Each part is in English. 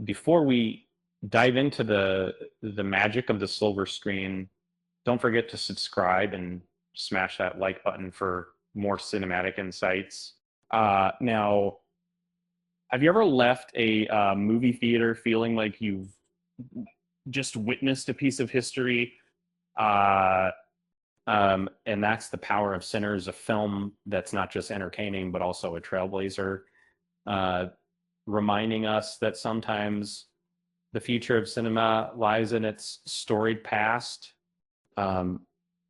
Before we dive into the magic of the silver screen, don't forget to subscribe and smash that like button for more cinematic insights. Now, have you ever left a movie theater feeling like you've just witnessed a piece of history? Uh, and that's the power of Sinners, a film that's not just entertaining, but also a trailblazer, uh, reminding us that sometimes the future of cinema lies in its storied past. Um,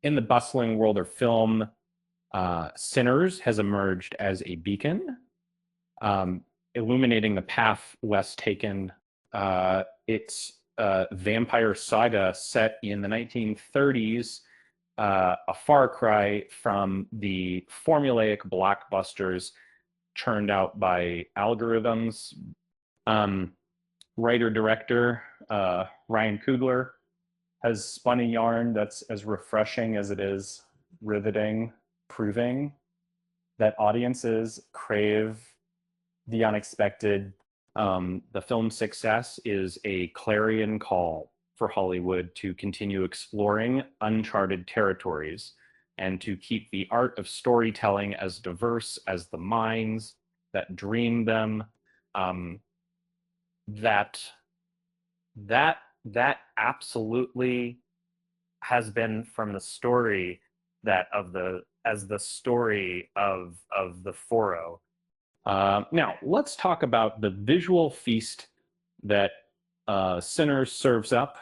in the bustling world of film, Sinners has emerged as a beacon, um, illuminating the path less taken. It's a vampire saga set in the 1930s, a far cry from the formulaic blockbusters churned out by algorithms. Um, Writer director Ryan Coogler has spun a yarn that's as refreshing as it is riveting, proving that audiences crave the unexpected. The film's success is a clarion call for Hollywood to continue exploring uncharted territories and to keep the art of storytelling as diverse as the minds that dream them. Um, that that absolutely has been from the story that of the as the story of the foro. Now let's talk about the visual feast that Sinners serves up.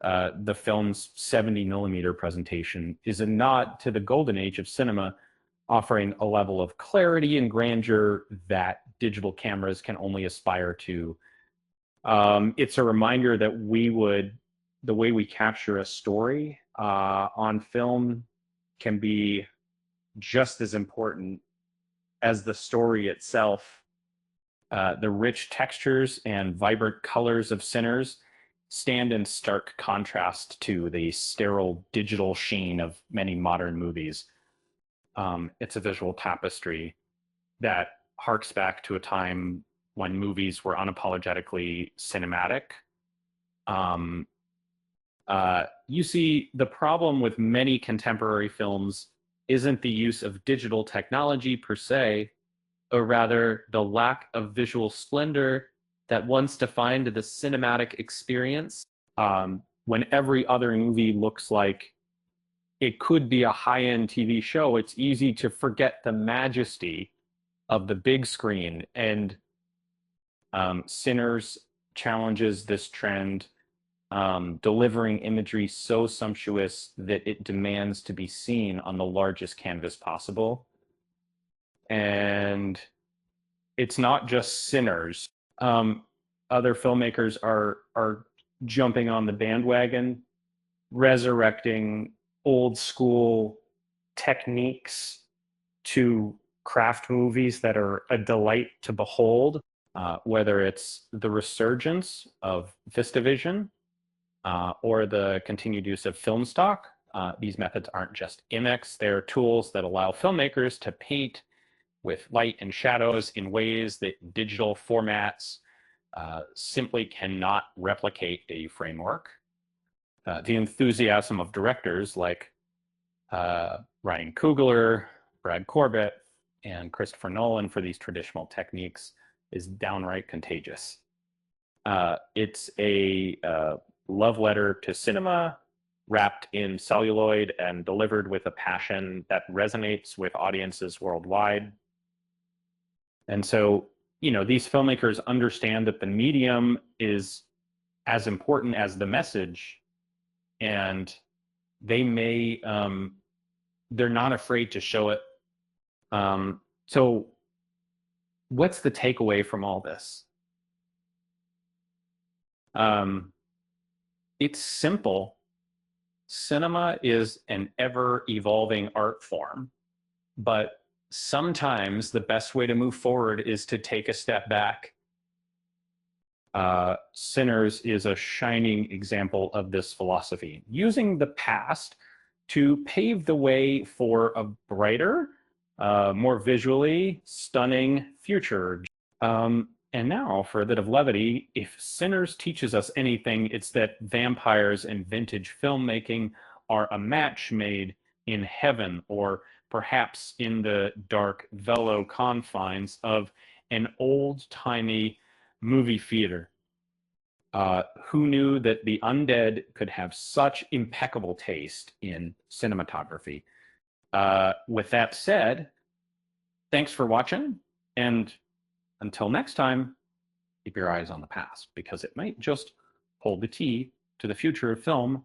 The film's 70 millimeter presentation is a nod to the golden age of cinema, offering a level of clarity and grandeur that digital cameras can only aspire to. It's a reminder that the way we capture a story on film can be just as important as the story itself. The rich textures and vibrant colors of Sinners stand in stark contrast to the sterile digital sheen of many modern movies. It's a visual tapestry that harks back to a time when movies were unapologetically cinematic. Um, you see, the problem with many contemporary films isn't the use of digital technology per se, or rather the lack of visual splendor that once defined the cinematic experience. When every other movie looks like it could be a high-end TV show, it's easy to forget the majesty of the big screen. And Sinners challenges this trend, delivering imagery so sumptuous that it demands to be seen on the largest canvas possible. And it's not just Sinners. Um, Other filmmakers are jumping on the bandwagon, resurrecting old school techniques to craft movies that are a delight to behold. Whether it's the resurgence of VistaVision or the continued use of film stock. These methods aren't just gimmicks, they're tools that allow filmmakers to paint with light and shadows in ways that digital formats simply cannot replicate a framework. The enthusiasm of directors like Ryan Coogler, Brad Corbett, and Christopher Nolan for these traditional techniques is downright contagious. It's a love letter to cinema, wrapped in celluloid and delivered with a passion that resonates with audiences worldwide. And so, these filmmakers understand that the medium is as important as the message, and they may, they're not afraid to show it. So, what's the takeaway from all this? It's simple. Cinema is an ever evolving art form, but sometimes the best way to move forward is to take a step back. Sinners is a shining example of this philosophy, using the past to pave the way for a brighter, more visually stunning future. And now, for a bit of levity, if Sinners teaches us anything, it's that vampires and vintage filmmaking are a match made in heaven, or perhaps in the dark velo confines of an old-timey movie theater. Who knew that the undead could have such impeccable taste in cinematography? With that said, thanks for watching, and until next time, keep your eyes on the past, because it might just hold the key to the future of film